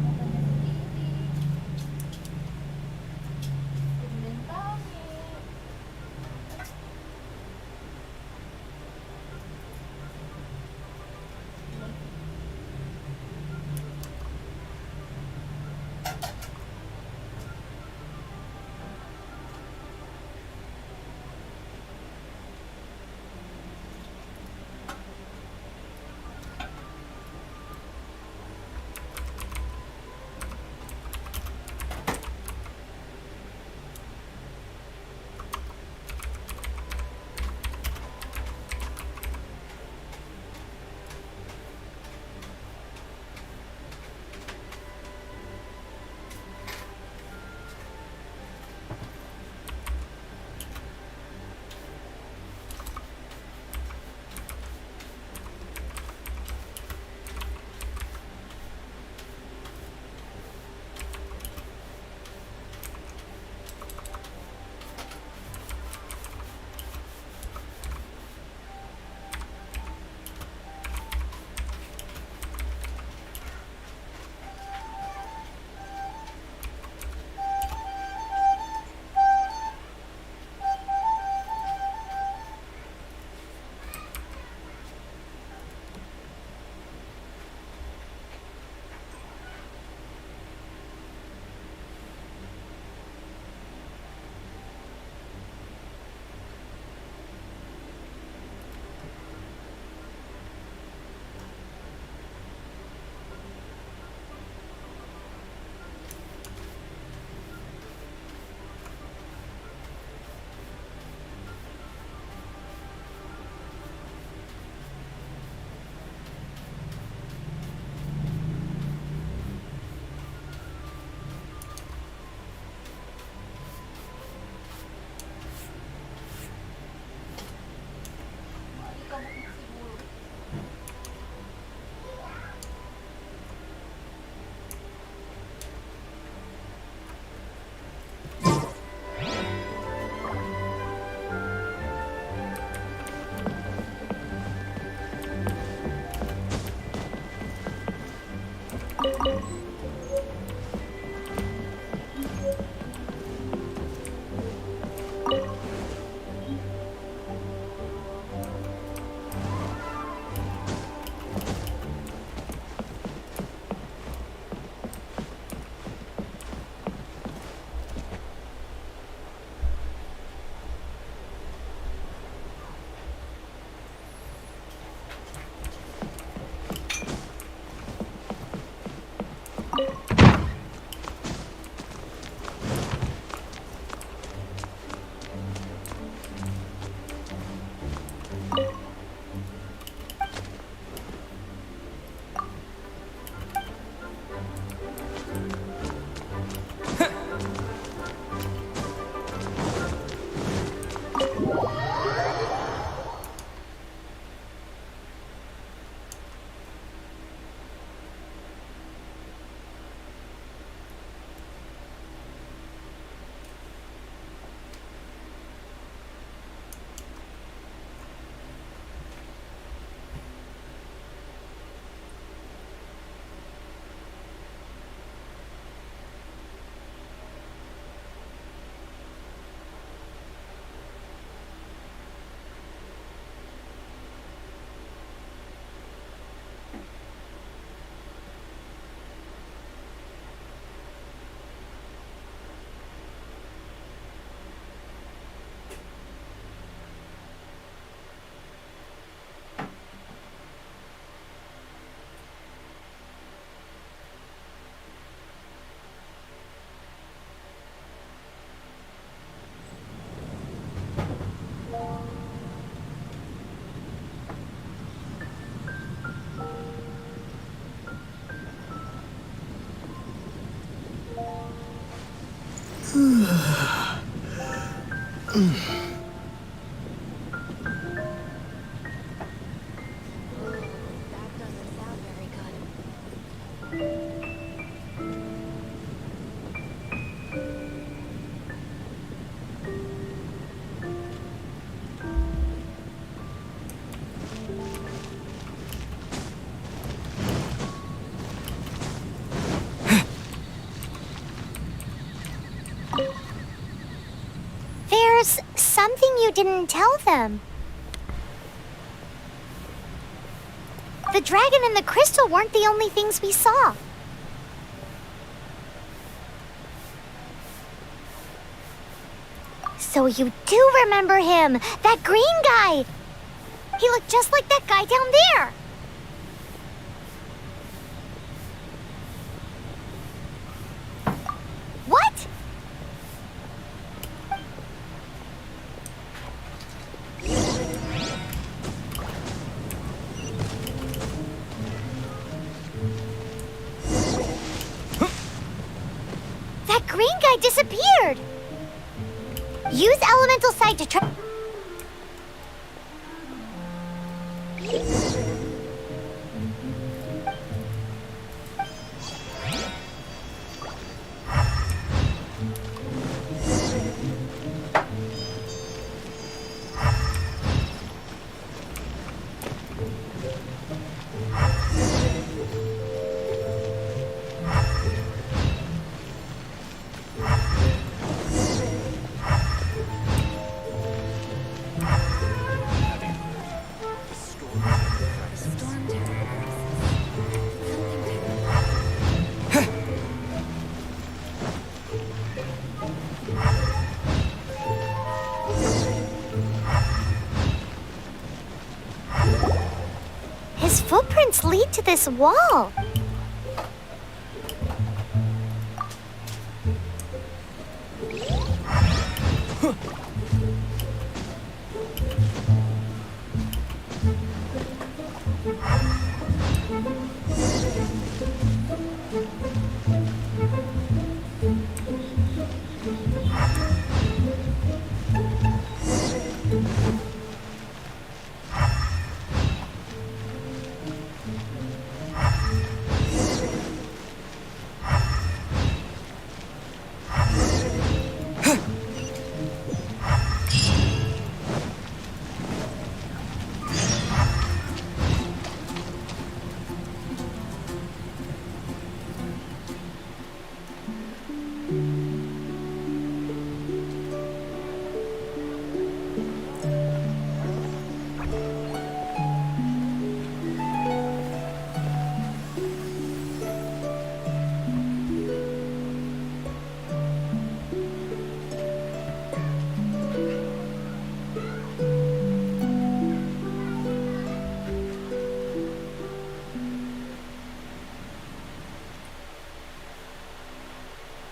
kasama ka niya sa dating. Tingnan kami. Ikaw siguro. That doesn't sound very good. there's something you didn't tell them. The dragon and the crystal weren't the only things we saw. So you do remember him, that green guy! He looked just like that guy down there! What? That green guy disappeared! Use elemental sight to try. Storm terror. Something terrible. His footprints lead to this wall.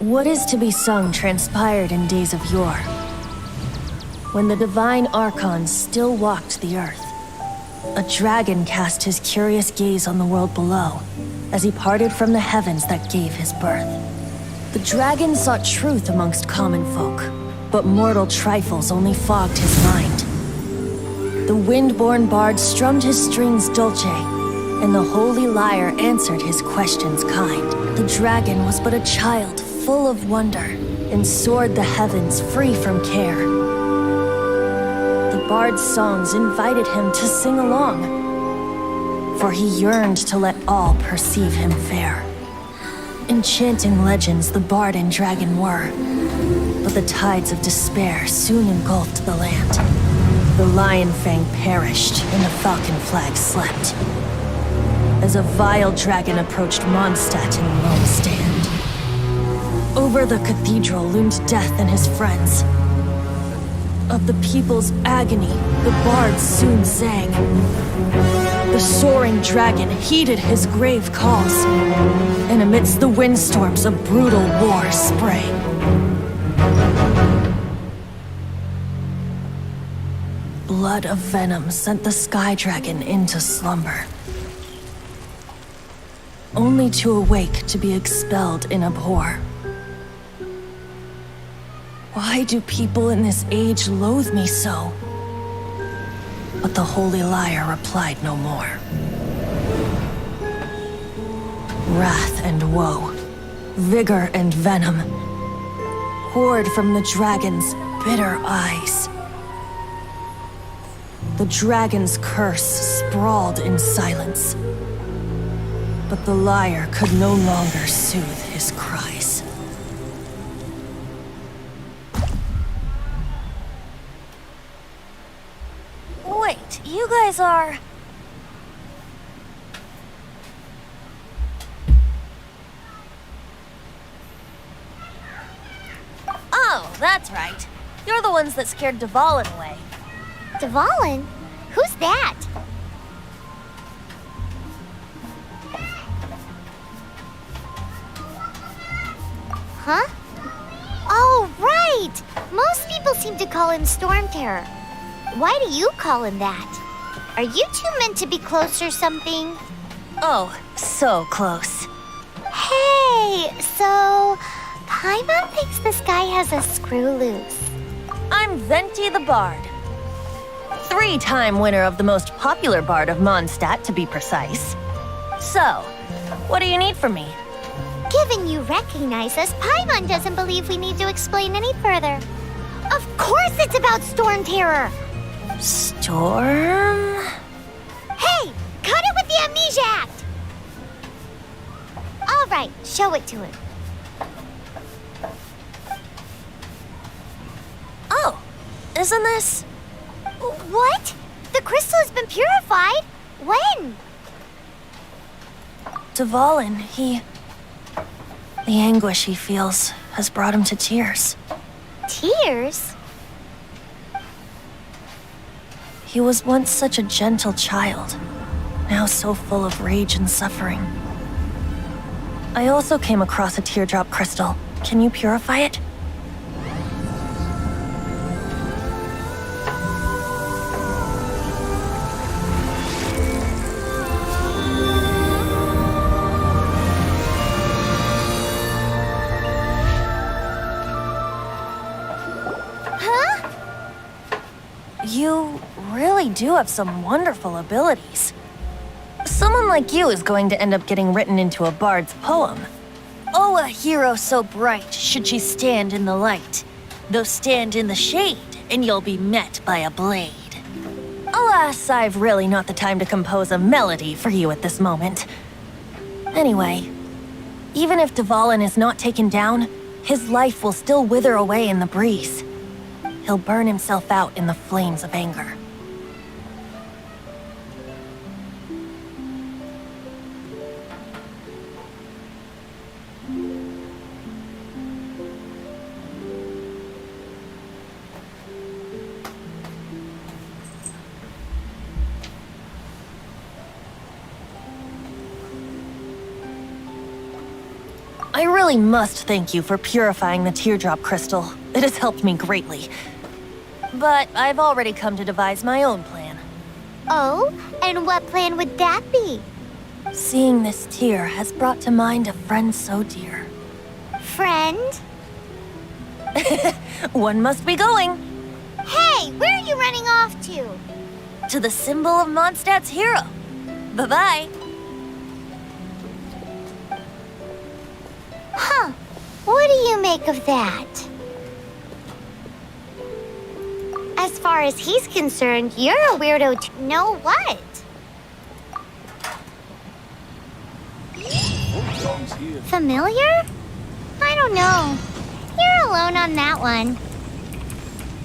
What is to be sung transpired in days of yore, when the divine archons still walked the earth. A dragon cast his curious gaze on the world below, as he parted from the heavens that gave his birth. The dragon sought truth amongst common folk, but mortal trifles only fogged his mind. The wind-born bard strummed his strings dulce, and the holy lyre answered his questions kind. The dragon was but a child, full of wonder, and soared the heavens free from care. The bard's songs invited him to sing along, for he yearned to let all perceive him fair. Enchanting legends the bard and dragon were, but the tides of despair soon engulfed the land. The lion fang perished, and the falcon flag slept, as a vile dragon approached Mondstadt in lone stand. Over the cathedral loomed death and his friends. Of the people's agony, the bards soon sang. The soaring dragon heeded his grave calls, and amidst the windstorms a brutal war sprang. Blood of venom sent the sky dragon into slumber, only to awake to be expelled in abhor. Why do people in this age loathe me so? But the holy lyre replied no more. Wrath and woe, vigor and venom, poured from the dragon's bitter eyes. The dragon's curse sprawled in silence, but the lyre could no longer soothe his cries. guys are... Oh, that's right. You're the ones that scared Dvalin away. Dvalin? Who's that? Huh? Oh, right! Most people seem to call him Storm Terror. Why do you call him that? Are you two meant to be close or something? Oh, so close. Hey, so Paimon thinks this guy has a screw loose. I'm Venti the Bard. 3-time winner of the most popular bard of Mondstadt, to be precise. So, what do you need from me? Given you recognize us, Paimon doesn't believe we need to explain any further. Of course it's about Storm Terror! Storm? Hey! Cut it with the Amnesia Act! Alright, show it to him. Oh, isn't this... What? The crystal has been purified? When? Dvalin, he... The anguish he feels has brought him to tears. Tears? He was once such a gentle child, now so full of rage and suffering. I also came across a teardrop crystal. Can you purify it? Huh? You really do have some wonderful abilities. Someone like you is going to end up getting written into a bard's poem. Oh, a hero so bright should she stand in the light, though stand in the shade, and you'll be met by a blade. Alas, I've really not the time to compose a melody for you at this moment. Anyway, even if Dvalin is not taken down, his life will still wither away in the breeze. He'll burn himself out in the flames of anger. I really must thank you for purifying the teardrop crystal. It has helped me greatly. But I've already come to devise my own plan. Oh? And what plan would that be? Seeing this tear has brought to mind a friend so dear. Friend? One must be going. Hey, where are you running off to? To the symbol of Mondstadt's hero. Bye-bye. Huh. What do you make of that? As far as he's concerned, you're a weirdo too. Know what? Familiar? I don't know. You're alone on that one.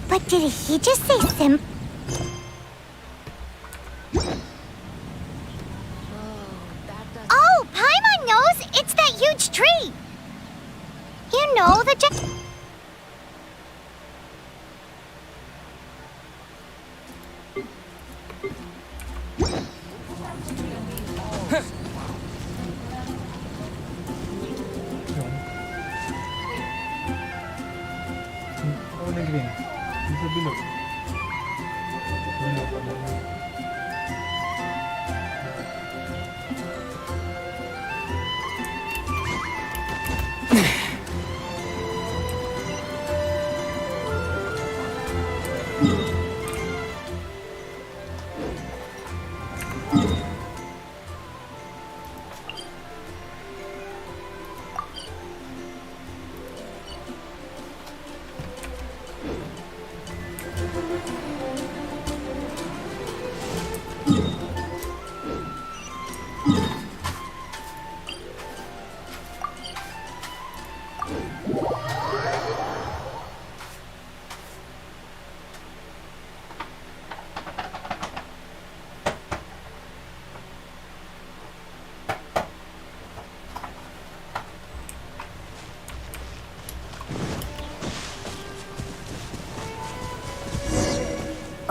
But did he just say sim? Oh, Paimon knows! It's that huge tree! You know, the Oh, negeri. Bisa belok.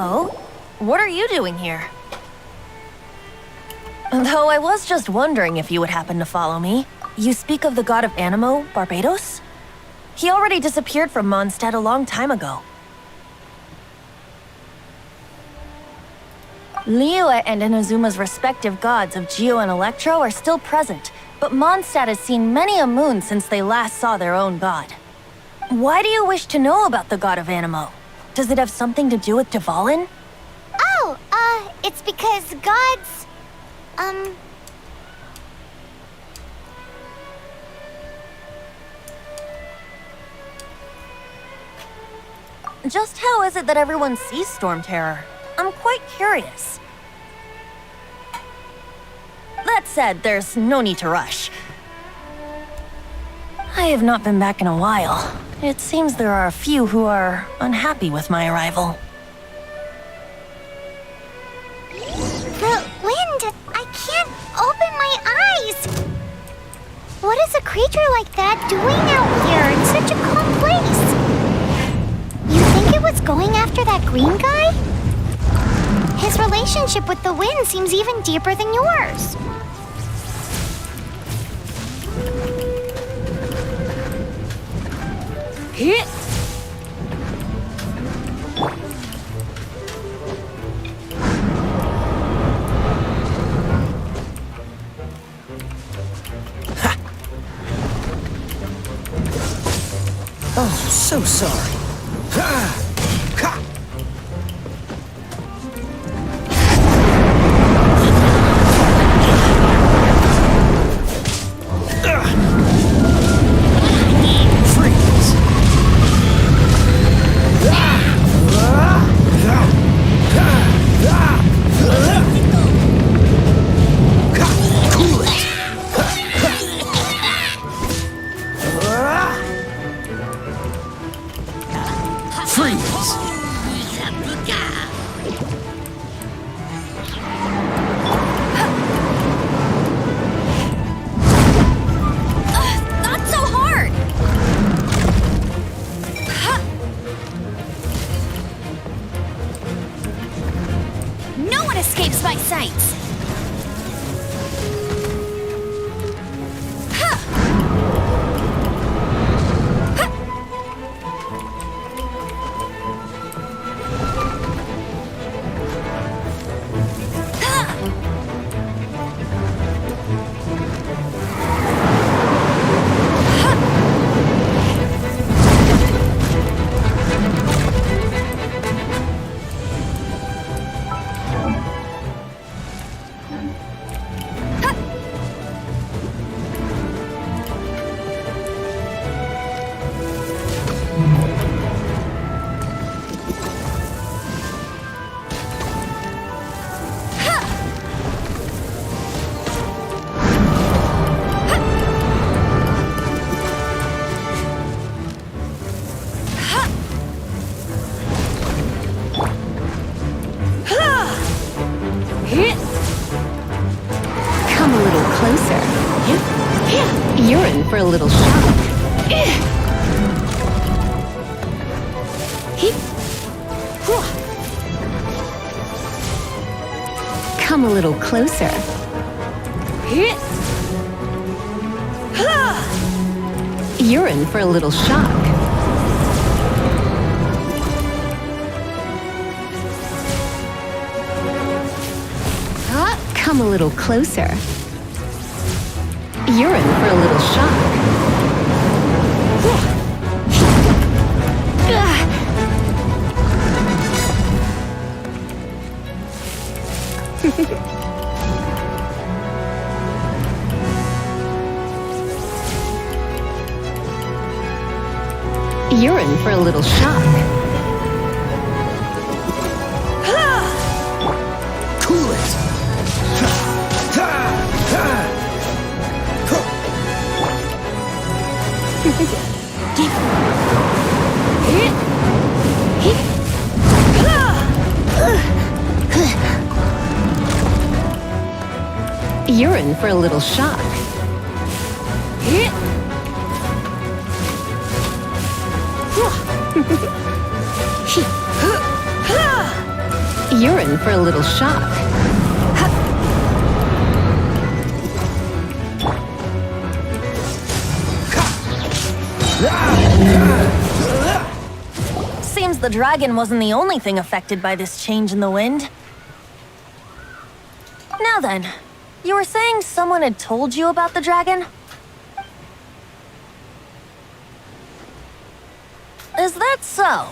Oh? What are you doing here? Though I was just wondering if you would happen to follow me. You speak of the god of Animo, Barbados? He already disappeared from Mondstadt a long time ago. Liyue and Inazuma's respective gods of Geo and Electro are still present, but Mondstadt has seen many a moon since they last saw their own god. Why do you wish to know about the god of Animo? Does it have something to do with Dvalin? Oh, it's because gods, Just how is it that everyone sees Storm Terror? I'm quite curious. That said, there's no need to rush. I have not been back in a while. It seems there are a few who are unhappy with my arrival. the wind. I can't open my eyes. What is a creature like that doing out here in such a calm place? You think it was going after that green guy? His relationship with the wind seems even deeper than yours. Hit! Oh, so sorry. Ha! Ha! Freeze! Cool it! Freeze! Not so hard! No one escapes my sights! Come a little closer. You're in for a little shock. Come a little closer. You're in for a little shock. Come a little closer. You're in for a little shock. You're in for a little shock. Cool it! You're in for a little shock. in for a little shock. Seems the dragon wasn't the only thing affected by this change in the wind. Now then, you were saying someone had told you about the dragon? Is that so?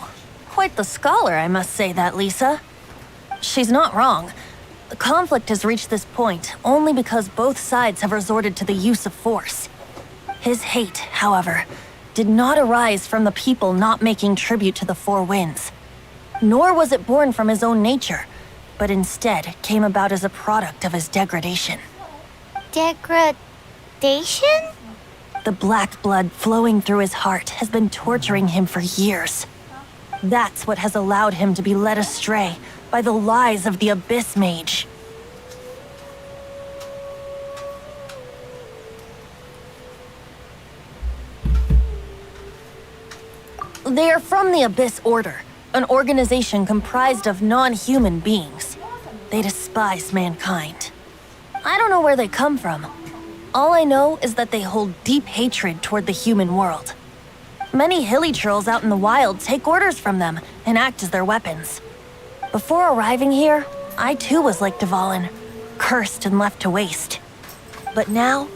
Quite the scholar, I must say that, Lisa. She's not wrong. The conflict has reached this point only because both sides have resorted to the use of force. His hate, however, did not arise from the people not making tribute to the Four Winds. Nor was it born from his own nature, but instead came about as a product of his degradation. Degradation? The black blood flowing through his heart has been torturing him for years. That's what has allowed him to be led astray by the lies of the Abyss Mage. They are from the Abyss Order, an organization comprised of non-human beings. They despise mankind. I don't know where they come from. All I know is that they hold deep hatred toward the human world. Many hilly trolls out in the wild take orders from them and act as their weapons. Before arriving here, I too was like Dvalin, cursed and left to waste. But now,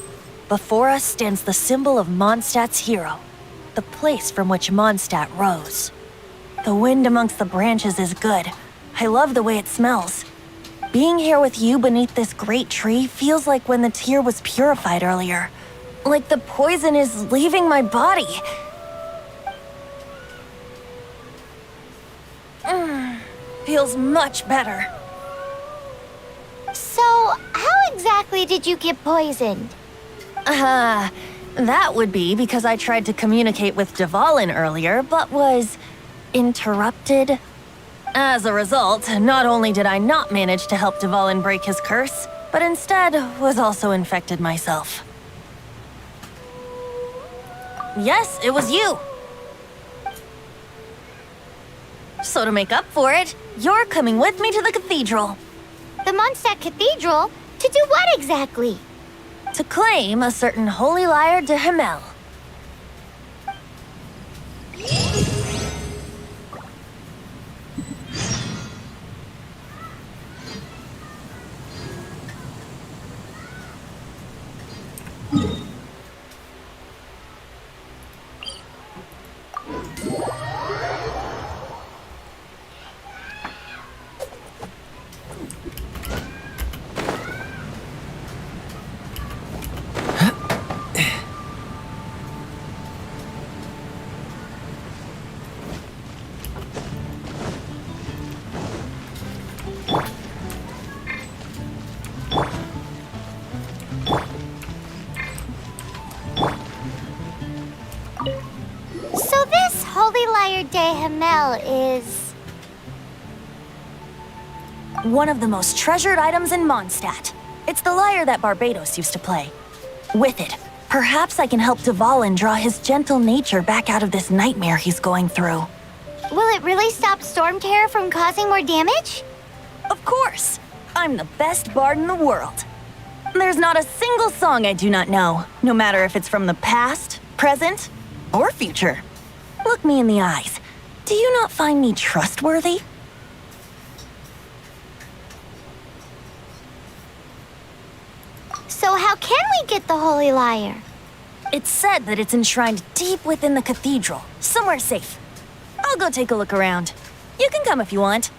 before us stands the symbol of Mondstadt's hero, the place from which Mondstadt rose. The wind amongst the branches is good. I love the way it smells. Being here with you beneath this great tree feels like when the tear was purified earlier. Like the poison is leaving my body. Feels much better. So, how exactly did you get poisoned? That would be because I tried to communicate with Dvalin earlier, but was interrupted. As a result, not only did I not manage to help Dvalin break his curse, but instead was also infected myself. Yes, it was you. So to make up for it, you're coming with me to the cathedral. The Mondstadt Cathedral? To do what exactly? To claim a certain holy lyre de Himmel. So this Holy Lyre de Himmel is... one of the most treasured items in Mondstadt. It's the lyre that Barbados used to play. With it, perhaps I can help Dvalin draw his gentle nature back out of this nightmare he's going through. Will it really stop Stormterror from causing more damage? Of course! I'm the best bard in the world. There's not a single song I do not know, no matter if it's from the past, present, or future. Look me in the eyes. Do you not find me trustworthy? So how can we get the Holy Lyre? It's said that it's enshrined deep within the cathedral, somewhere safe. I'll go take a look around. You can come if you want.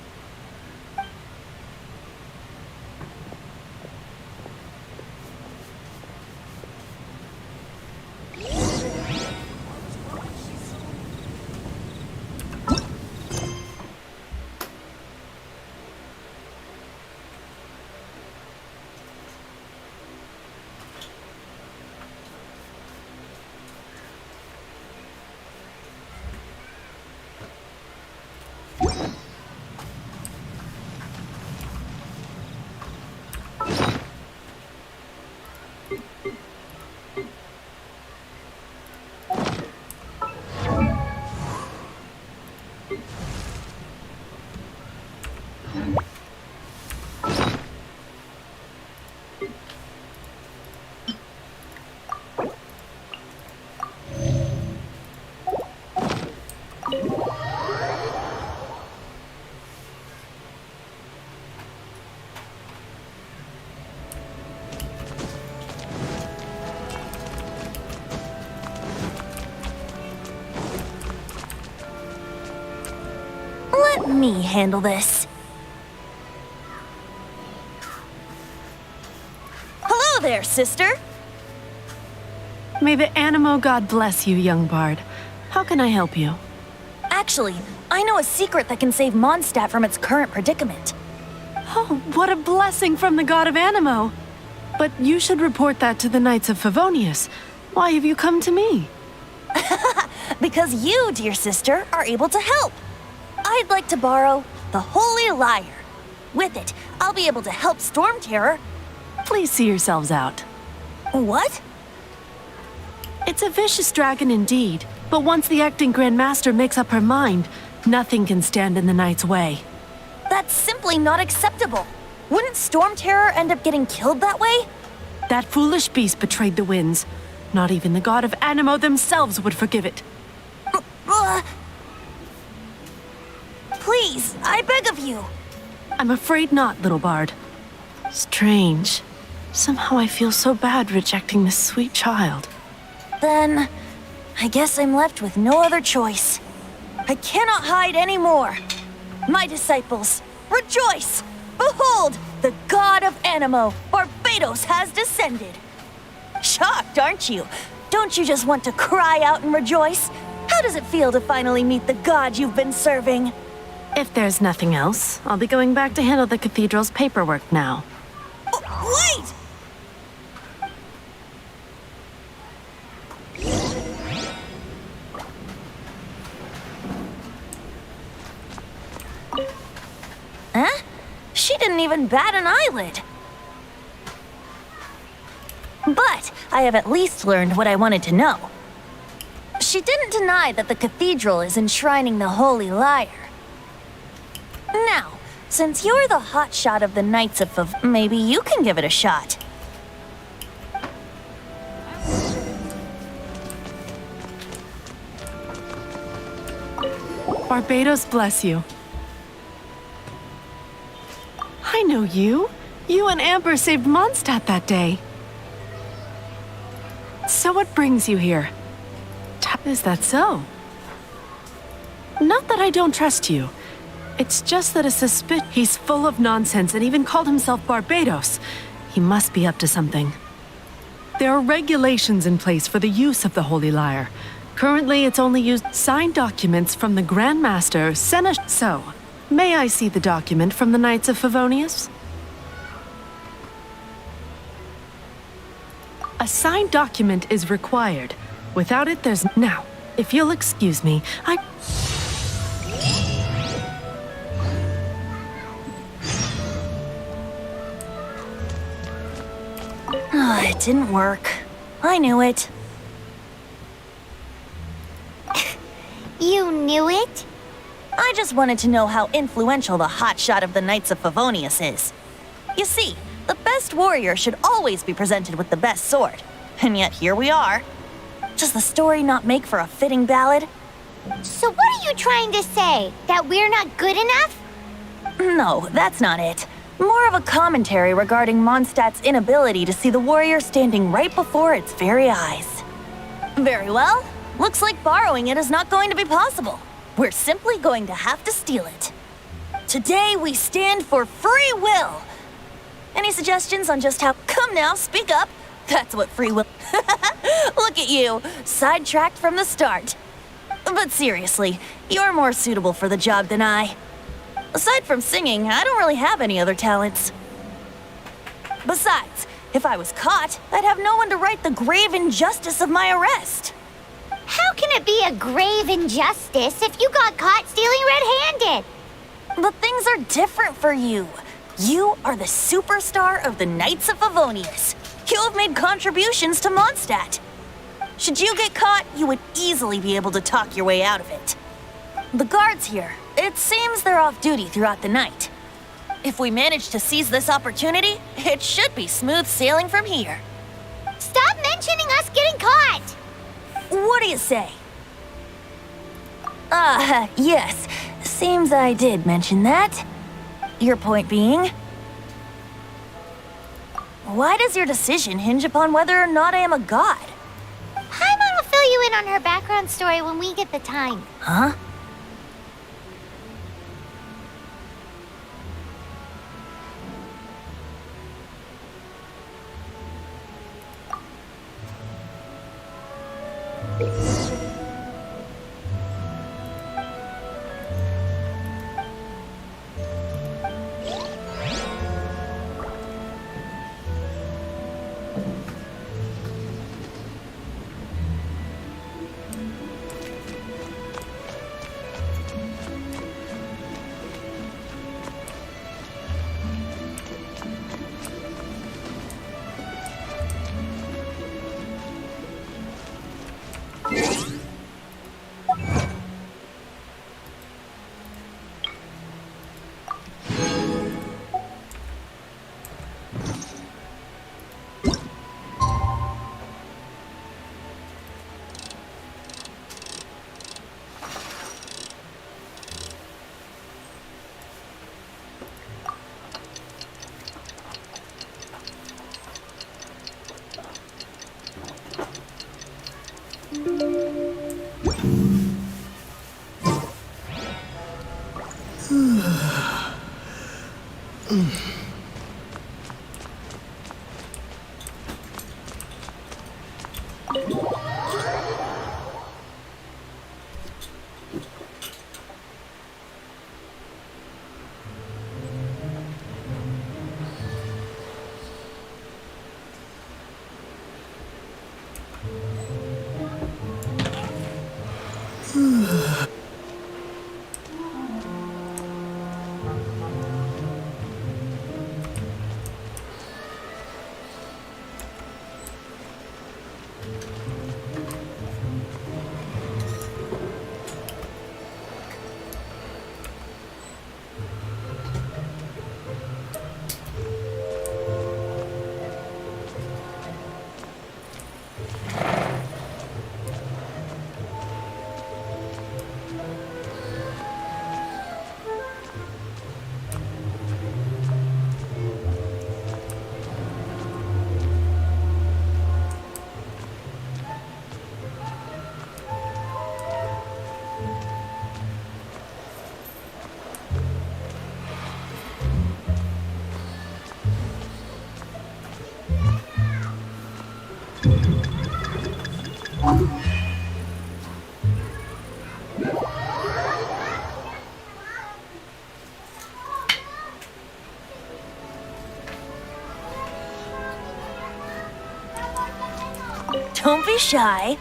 me handle this. Hello there, sister. May the Animo God bless you, young bard. How can I help you? Actually, I know a secret that can save Mondstadt from its current predicament. Oh, what a blessing from the god of Animo! But you should report that to the Knights of Favonius. Why have you come to me? Because you, dear sister, are able to help. I'd like to borrow the Holy Lyre. With it, I'll be able to help Storm Terror. Please see yourselves out. What? It's a vicious dragon indeed, but once the acting Grand Master makes up her mind, nothing can stand in the Knight's way. That's simply not acceptable. Wouldn't Storm Terror end up getting killed that way? That foolish beast betrayed the winds. Not even the god of Animo themselves would forgive it. Please, I beg of you. I'm afraid not, little bard. Strange. Somehow I feel so bad rejecting this sweet child. Then, I guess I'm left with no other choice. I cannot hide anymore. My disciples, rejoice! Behold, the god of Animo, Barbados, has descended. Shocked, aren't you? Don't you just want to cry out and rejoice? How does it feel to finally meet the god you've been serving? If there's nothing else, I'll be going back to handle the cathedral's paperwork now. Wait! Huh? She didn't even bat an eyelid. But I have at least learned what I wanted to know. She didn't deny that the cathedral is enshrining the Holy Lyre. Now, since you're the hotshot of the Knights of maybe you can give it a shot. Barbados bless you. I know you. You and Amber saved Mondstadt that day. So what brings you here? Is that so? Not that I don't trust you. It's just that he's full of nonsense and even called himself Barbados. He must be up to something. There are regulations in place for the use of the Holy Lyre. Currently, it's only used signed documents from the Grand Master, So, may I see the document from the Knights of Favonius? A signed document is required. Without it, there's... Now, if you'll excuse me, It didn't work. I knew it. You knew it? I just wanted to know how influential the hotshot of the Knights of Favonius is. You see, the best warrior should always be presented with the best sword. And yet here we are. Does the story not make for a fitting ballad? So what are you trying to say? That we're not good enough? No, that's not it. More of a commentary regarding Mondstadt's inability to see the warrior standing right before its very eyes. Very well. Looks like borrowing it is not going to be possible. We're simply going to have to steal it. Today we stand for free will. Any suggestions on just how... Come now, speak up. That's what free will... Look at you, sidetracked from the start. But seriously, you're more suitable for the job than I. Aside from singing, I don't really have any other talents. Besides, if I was caught, I'd have no one to right the grave injustice of my arrest. How can it be a grave injustice if you got caught stealing red-handed? But things are different for you. You are the superstar of the Knights of Favonius. You have made contributions to Mondstadt. Should you get caught, you would easily be able to talk your way out of it. The guards here, it seems they're off duty throughout the night. If we manage to seize this opportunity, it should be smooth sailing from here. Stop mentioning us getting caught! What do you say? Yes. Seems I did mention that. Your point being? Why does your decision hinge upon whether or not I am a god? Paimon will fill you in on her background story when we get the time. Huh? Don't be shy.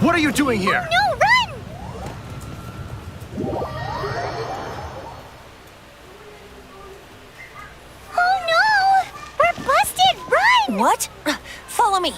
What are you doing here? No, run! Oh no! We're busted! Run! What? Follow me.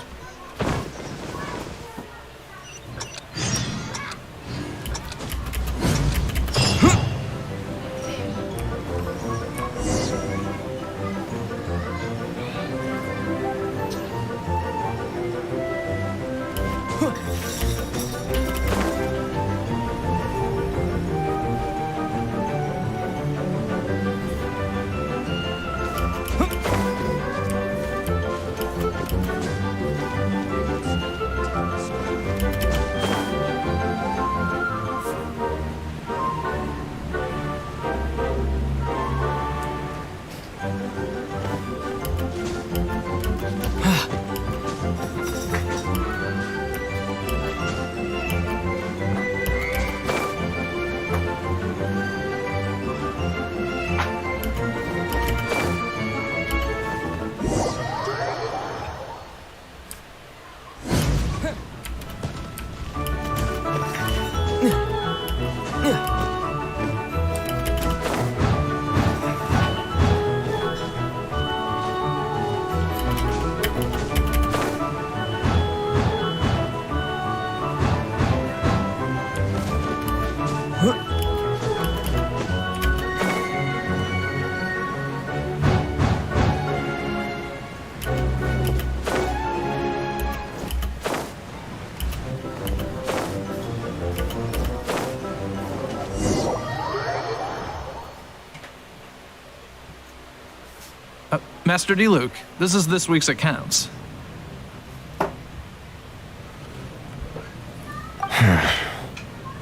Master D. Luke, this is this week's accounts.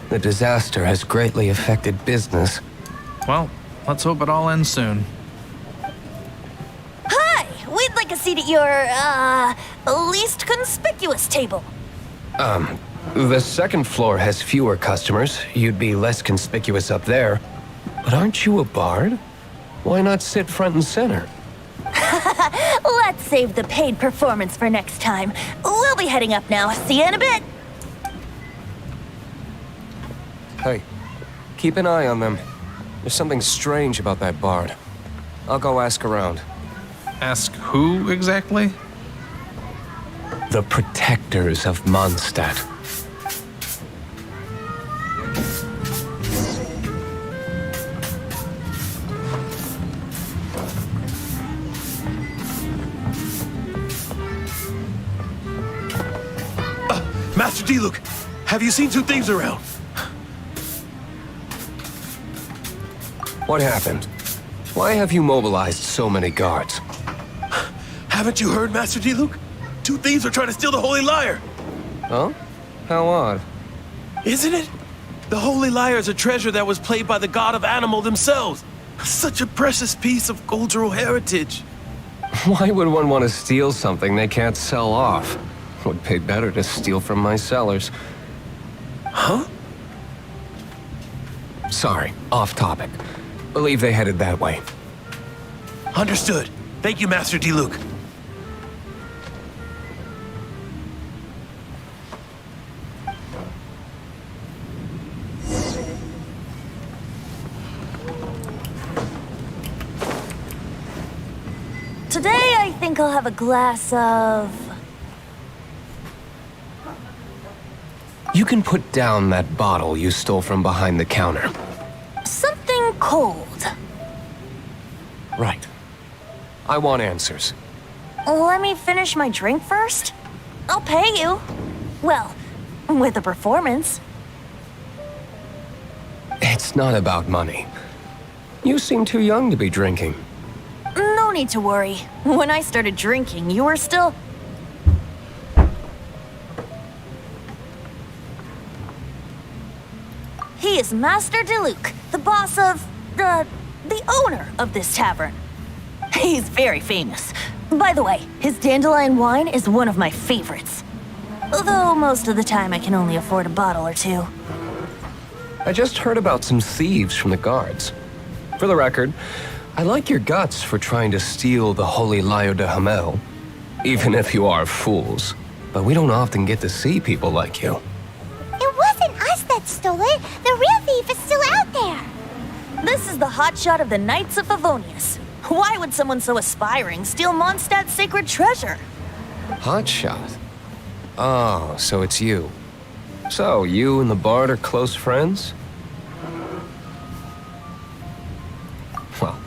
The disaster has greatly affected business. Well, let's hope it all ends soon. Hi! We'd like a seat at your, least conspicuous table. The second floor has fewer customers. You'd be less conspicuous up there. But aren't you a bard? Why not sit front and center? Let's save the paid performance for next time. We'll be heading up now. See you in a bit. Hey, keep an eye on them. There's something strange about that bard. I'll go ask around. Ask who exactly? The protectors of Mondstadt. Master D. Luke, have you seen two thieves around? What happened? Why have you mobilized so many guards? Haven't you heard, Master D. Luke? Two thieves are trying to steal the Holy Lyre. Huh? How odd. Isn't it? The Holy Lyre is a treasure that was played by the god of animal themselves. Such a precious piece of cultural heritage. Why would one want to steal something they can't sell off? Would pay better to steal from my sellers. Huh? Sorry, off topic. Believe they headed that way. Understood. Thank you, Master D. Luke. Today, I think I'll have a glass of... You can put down that bottle you stole from behind the counter. something cold. Right. I want answers. Let me finish my drink first. I'll pay you. Well, with a performance. It's not about money. You seem too young to be drinking. No need to worry. When I started drinking, you were still... He is Master DeLuke, the boss of... the owner of this tavern. He's very famous. By the way, his dandelion wine is one of my favorites. Although most of the time I can only afford a bottle or two. I just heard about some thieves from the guards. For the record, I like your guts for trying to steal the Holy Lyre de Hamel. Even if you are fools. But we don't often get to see people like you. Mondstadt stole it. The real thief is still out there. This is the hotshot of the Knights of Favonius. Why would someone so aspiring steal Mondstadt's sacred treasure? Hotshot? Oh, so it's you. So, you and the Bard are close friends? Well,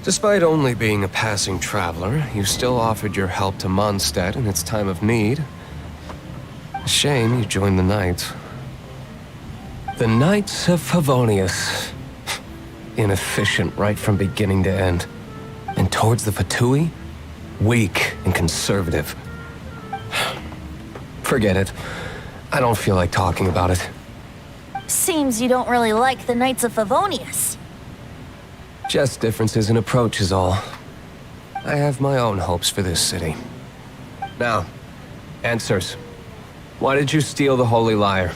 despite only being a passing traveler, you still offered your help to Mondstadt in its time of need. A shame you joined the Knights. The Knights of Favonius. Inefficient right from beginning to end. And towards the Fatui, weak and conservative. Forget it. I don't feel like talking about it. Seems you don't really like the Knights of Favonius. Just differences in approach is all. I have my own hopes for this city. Now, answers. Why did you steal the Holy Lyre?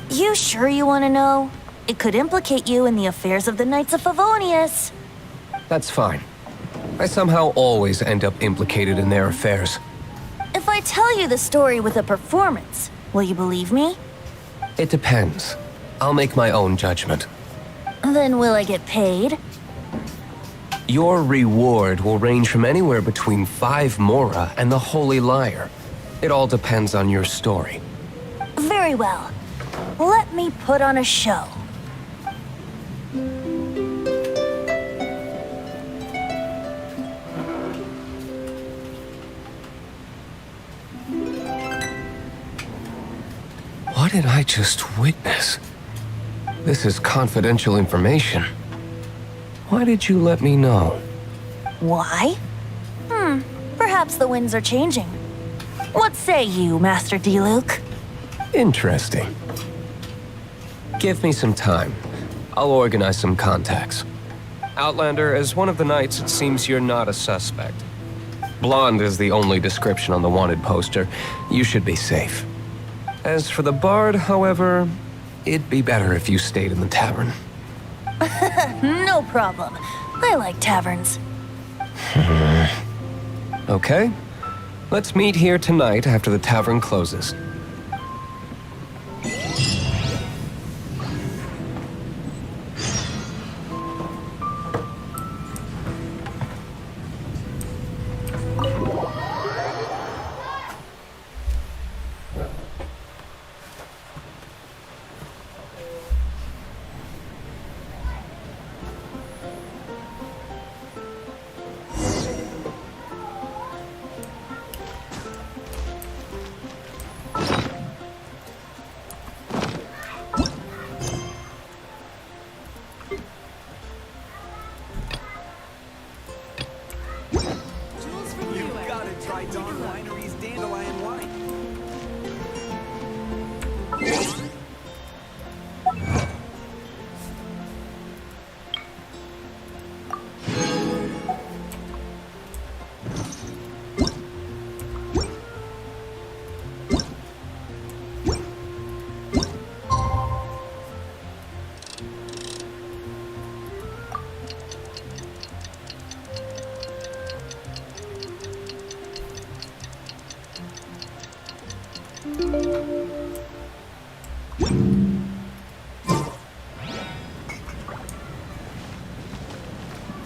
You sure you want to know? It could implicate you in the affairs of the Knights of Favonius. That's fine. I somehow always end up implicated in their affairs. If I tell you the story with a performance, will you believe me? It depends. I'll make my own judgment. Then will I get paid? Your reward will range from anywhere between 5 Mora and the Holy Lyre. It all depends on your story. Very well. Let me put on a show. What did I just witness? This is confidential information. Why did you let me know? Why? Perhaps the winds are changing. What say you, Master Diluc? Interesting. Give me some time. I'll organize some contacts. Outlander, as one of the Knights, it seems you're not a suspect. Blonde is the only description on the wanted poster. You should be safe. As for the Bard, however, it'd be better if you stayed in the tavern. No problem. I like taverns. Okay. Let's meet here tonight after the tavern closes.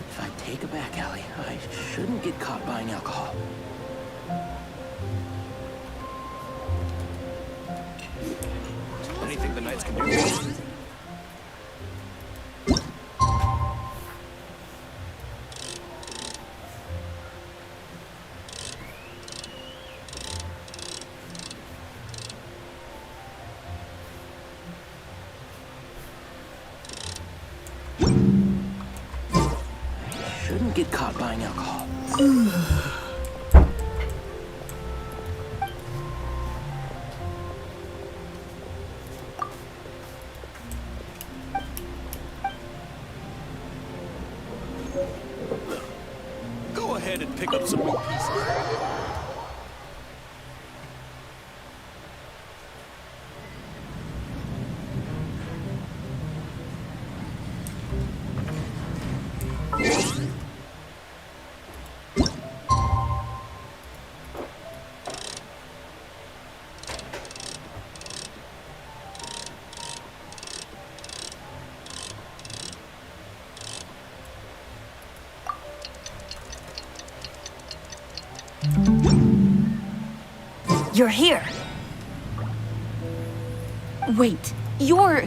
If I take a back alley, I shouldn't get caught buying alcohol. Anything the Knights can do? Shouldn't get caught buying alcohol. Go ahead and pick up some more pieces. You're here. Wait, you're...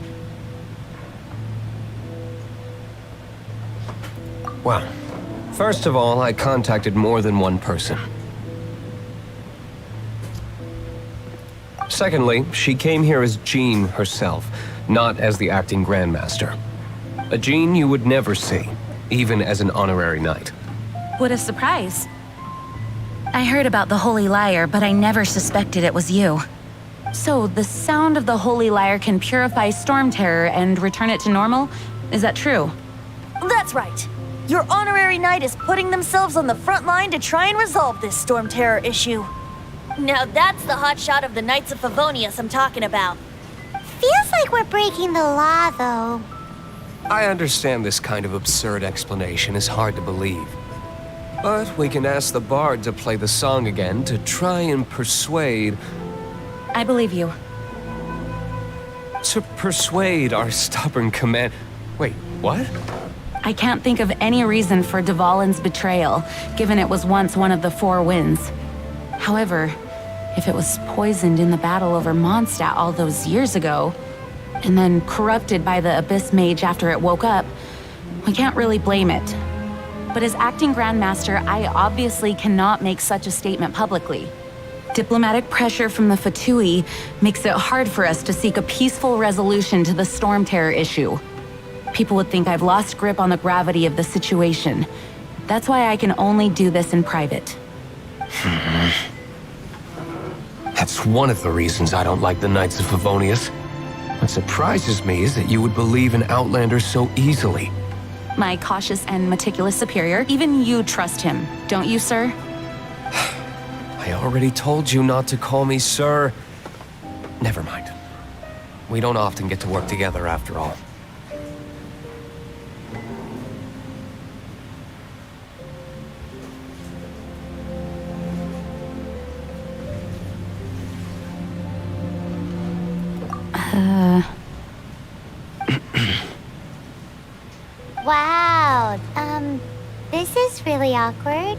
Well, first of all, I contacted more than one person. Secondly, she came here as Jean herself, not as the acting Grandmaster. A Jean you would never see, even as an honorary knight. What a surprise. I heard about the Holy Lyre, but I never suspected it was you. So, the sound of the Holy Lyre can purify Storm Terror and return it to normal? Is that true? That's right. Your honorary knight is putting themselves on the front line to try and resolve this Storm Terror issue. Now that's the hotshot of the Knights of Favonius I'm talking about. Feels like we're breaking the law, though. I understand this kind of absurd explanation is hard to believe. But we can ask the bard to play the song again to try and persuade... I believe you. To persuade our stubborn command... Wait, what? I can't think of any reason for Dvalin's betrayal, given it was once one of the Four Winds. However, if it was poisoned in the battle over Mondstadt all those years ago, and then corrupted by the Abyss Mage after it woke up, we can't really blame it. But as acting Grandmaster, I obviously cannot make such a statement publicly. Diplomatic pressure from the Fatui makes it hard for us to seek a peaceful resolution to the Storm Terror issue. People would think I've lost grip on the gravity of the situation. That's why I can only do this in private. That's one of the reasons I don't like the Knights of Favonius. What surprises me is that you would believe in Outlanders so easily. My cautious and meticulous superior, even you trust him, don't you, sir? I already told you not to call me sir. Never mind. We don't often get to work together after all. Wow, this is really awkward.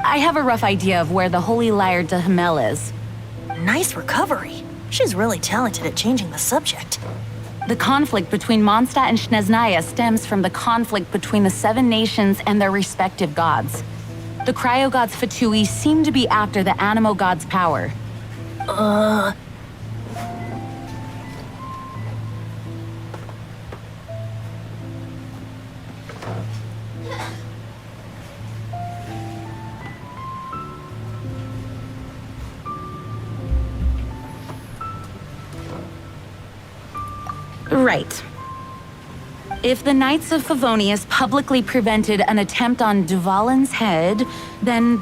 I have a rough idea of where the Holy Lyre de Himmel is. Nice recovery. She's really talented at changing the subject. The conflict between Mondstadt and Snezhnaya stems from the conflict between the Seven Nations and their respective gods. The cryo-gods Fatui seem to be after the Animo god's power. Right. If the Knights of Favonius publicly prevented an attempt on Dvalin's head, then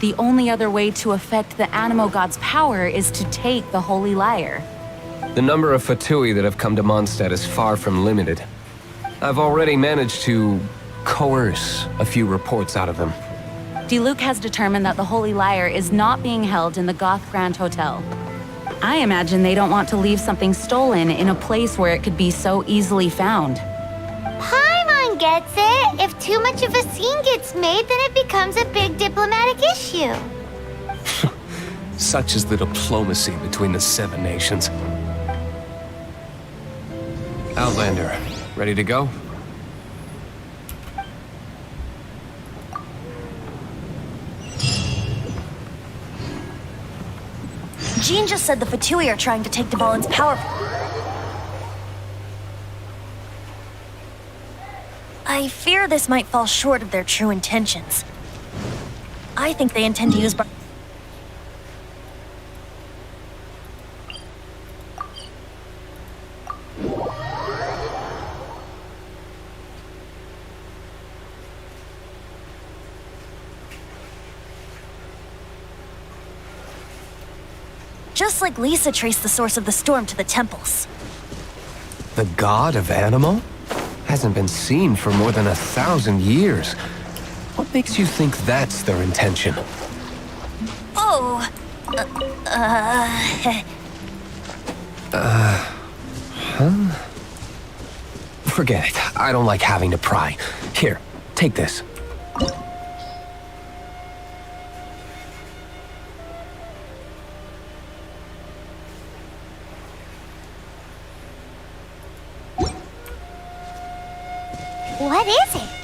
the only other way to affect the Animo god's power is to take the Holy Lyre. The number of Fatui that have come to Mondstadt is far from limited. I've already managed to coerce a few reports out of them. Diluc has determined that the Holy Lyre is not being held in the Goth Grand Hotel. I imagine they don't want to leave something stolen in a place where it could be so easily found. Paimon gets it. If too much of a scene gets made, then it becomes a big diplomatic issue. Such is the diplomacy between the Seven Nations. Outlander, ready to go? Jean just said the Fatui are trying to take Dvalin's power. I fear this might fall short of their true intentions. I think they intend to use just like Lisa traced the source of the storm to the temples. The god of Animo? Hasn't been seen for more than 1,000 years. What makes you think that's their intention? Oh, Forget it. I don't like having to pry. Here, take this. What is it?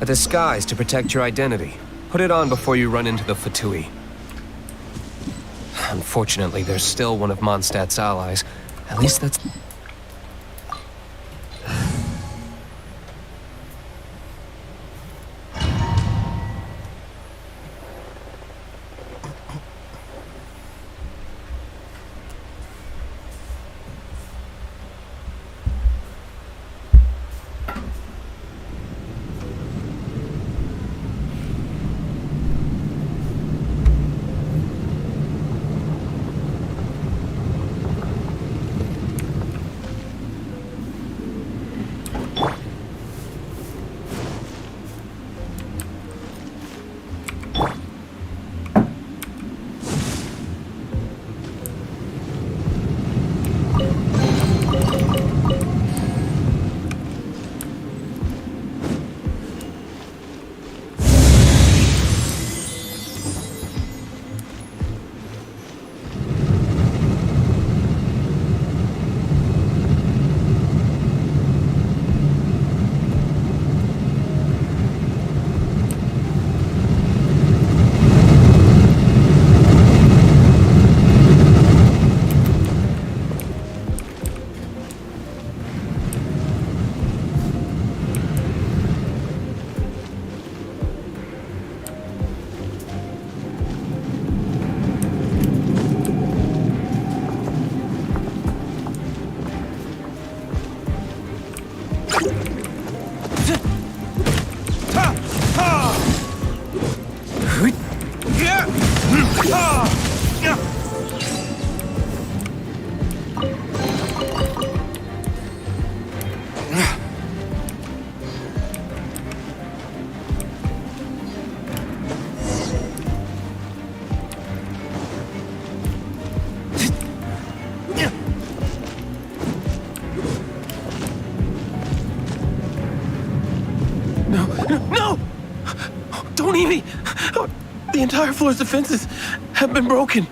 A disguise to protect your identity. Put it on before you run into the Fatui. Unfortunately, there's still one of Mondstadt's allies. At least that's... kidding me? The entire floor's defenses have been broken.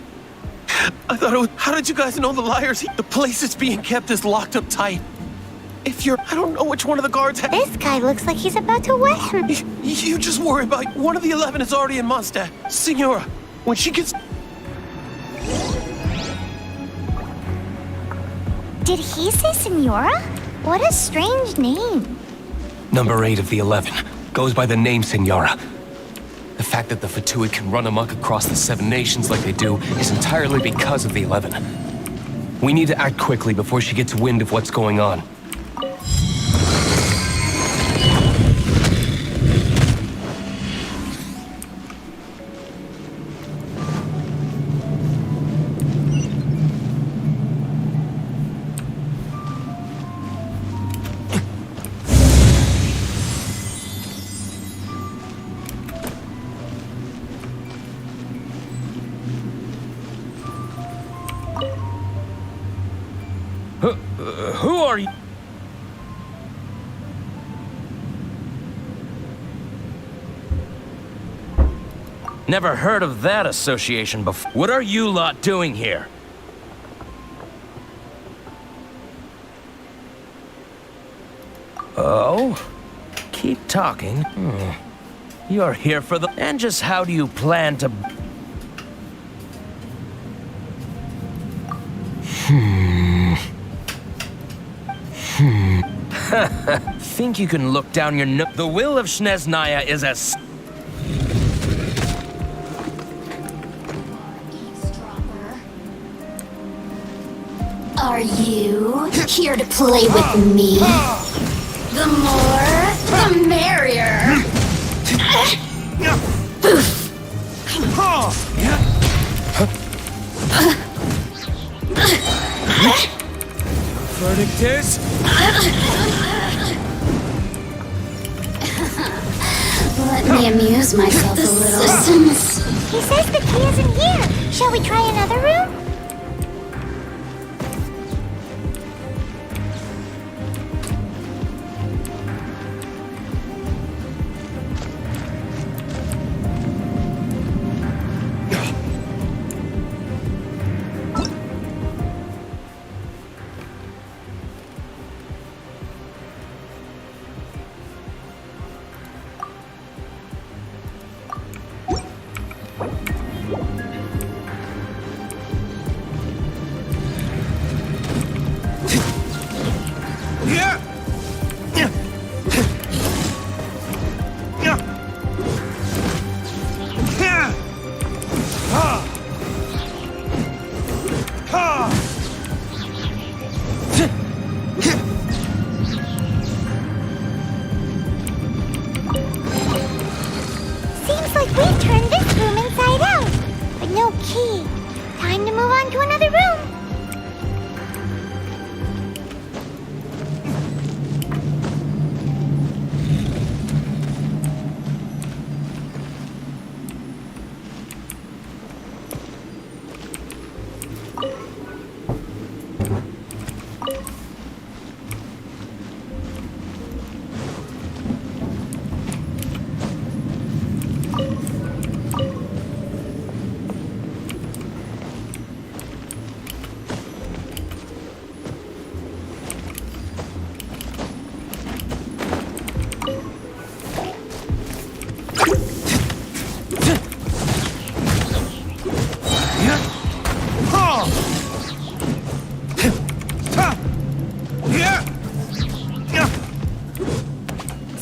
I thought it was... How did you guys know the liars? The place it's being kept is locked up tight. If you're... I don't know which one of the guards... This guy looks like he's about to wet him. You just worry about... One of the 11 is already in Mondstadt. Senora, when she gets... Did he say Senora? What a strange name. Number 8 of the 11 goes by the name Senora. The fact that the Fatui can run amok across the 7 nations like they do is entirely because of the 11. We need to act quickly before she gets wind of what's going on. Who are you? Never heard of that association before. What are you lot doing here? Oh? Keep talking. You're here for the... And just how do you plan to... Think you can look down your nose? The will of Snezhnaya is as... Are you here to play with me? The more, the merrier. Verdict is... Let me amuse myself a little. He says the key isn't here. Shall we try another room? Seems like we've turned this room inside out, but no key. Time to move on to another room.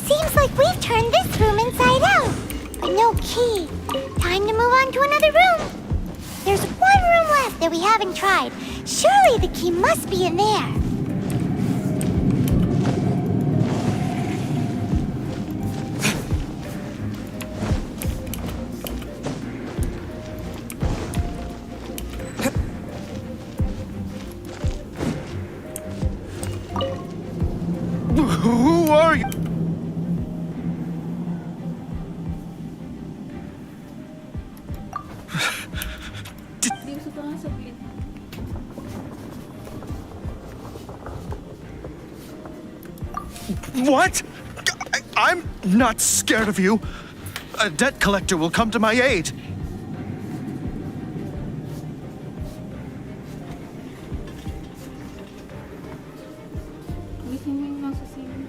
Seems like we've turned this room inside out, but no key. Time to move on to another room. There's one room left that we haven't tried. Surely the key must be in there. Who are you? What? I'm not scared of you. A debt collector will come to my aid. Gising mo yung nasa sili.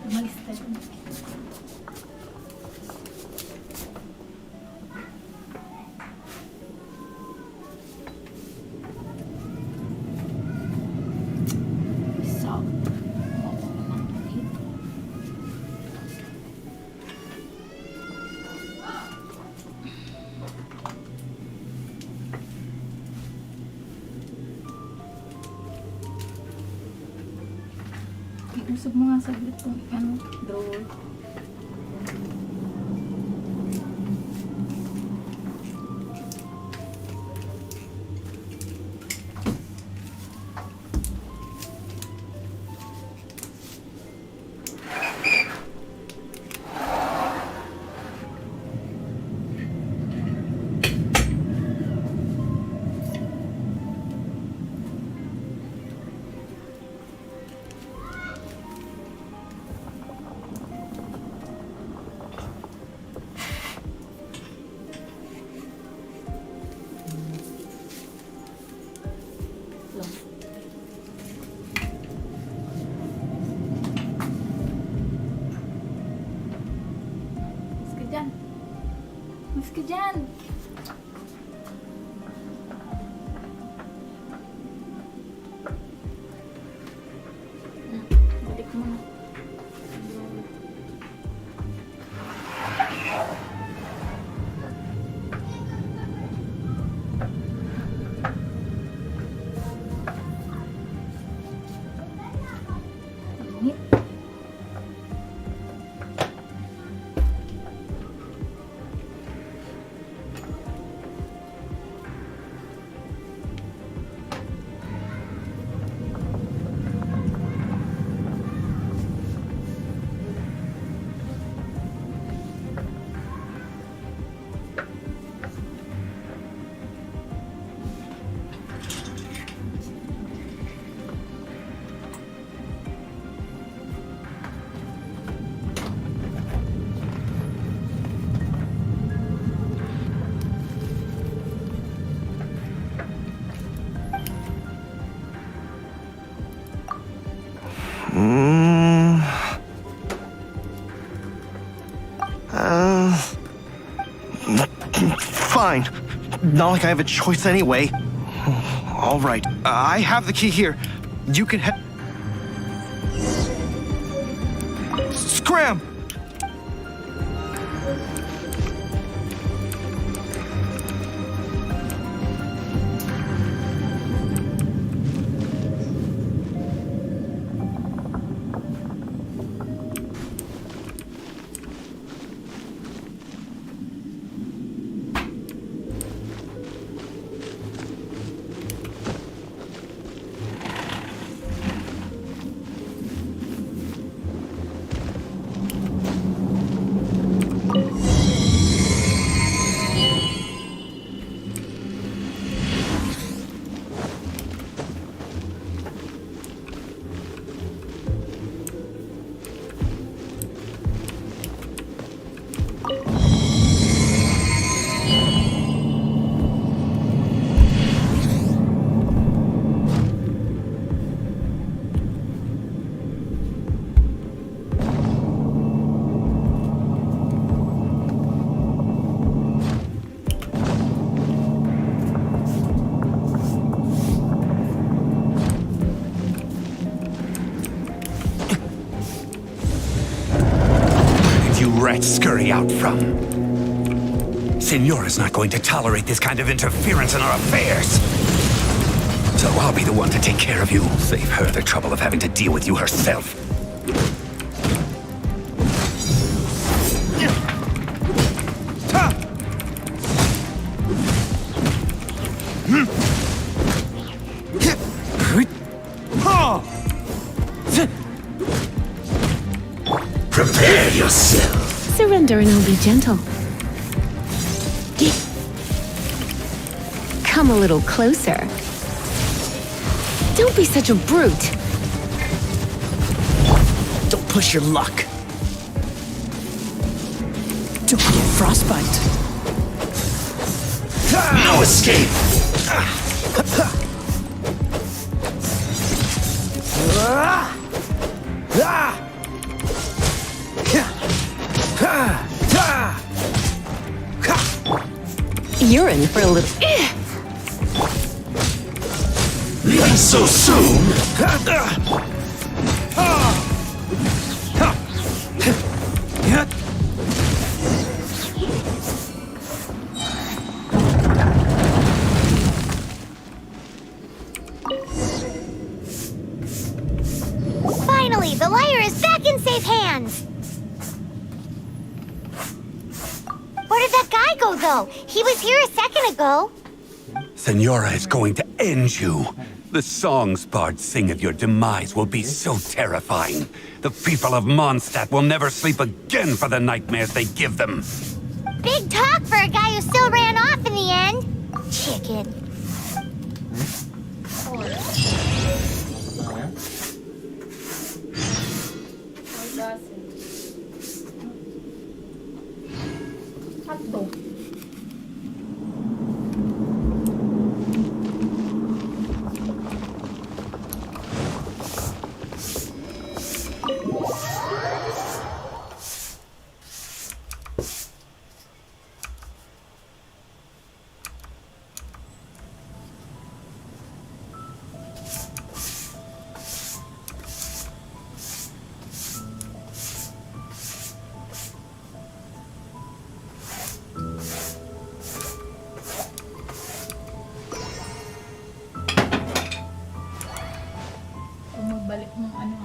Umalis tayo. Isa. Iusap mo nga saglit kung ano, drawer. Mas ka dyan. Mas ka dyan. Balik mo na. Init. Fine. Not like I have a choice anyway. All right. I have the key here. You can head. Scram! Rats scurry out from. Senora's not going to tolerate this kind of interference in our affairs. So I'll be the one to take care of you. Save her the trouble of having to deal with you herself. Prepare yourself. Surrender and I'll be gentle. Come a little closer. Don't be such a brute. Don't push your luck. Don't get frostbite. No escape. You're in for a little... Not so soon. Finally, the lyre is back in safe hands! Where did that guy go, though? He was here a second ago. Senora is going to end you. The songs bards sing of your demise will be so terrifying. The people of Mondstadt will never sleep again for the nightmares they give them. Big talk for a guy who still ran off in the end. Chicken. Kung magbalik ng ano.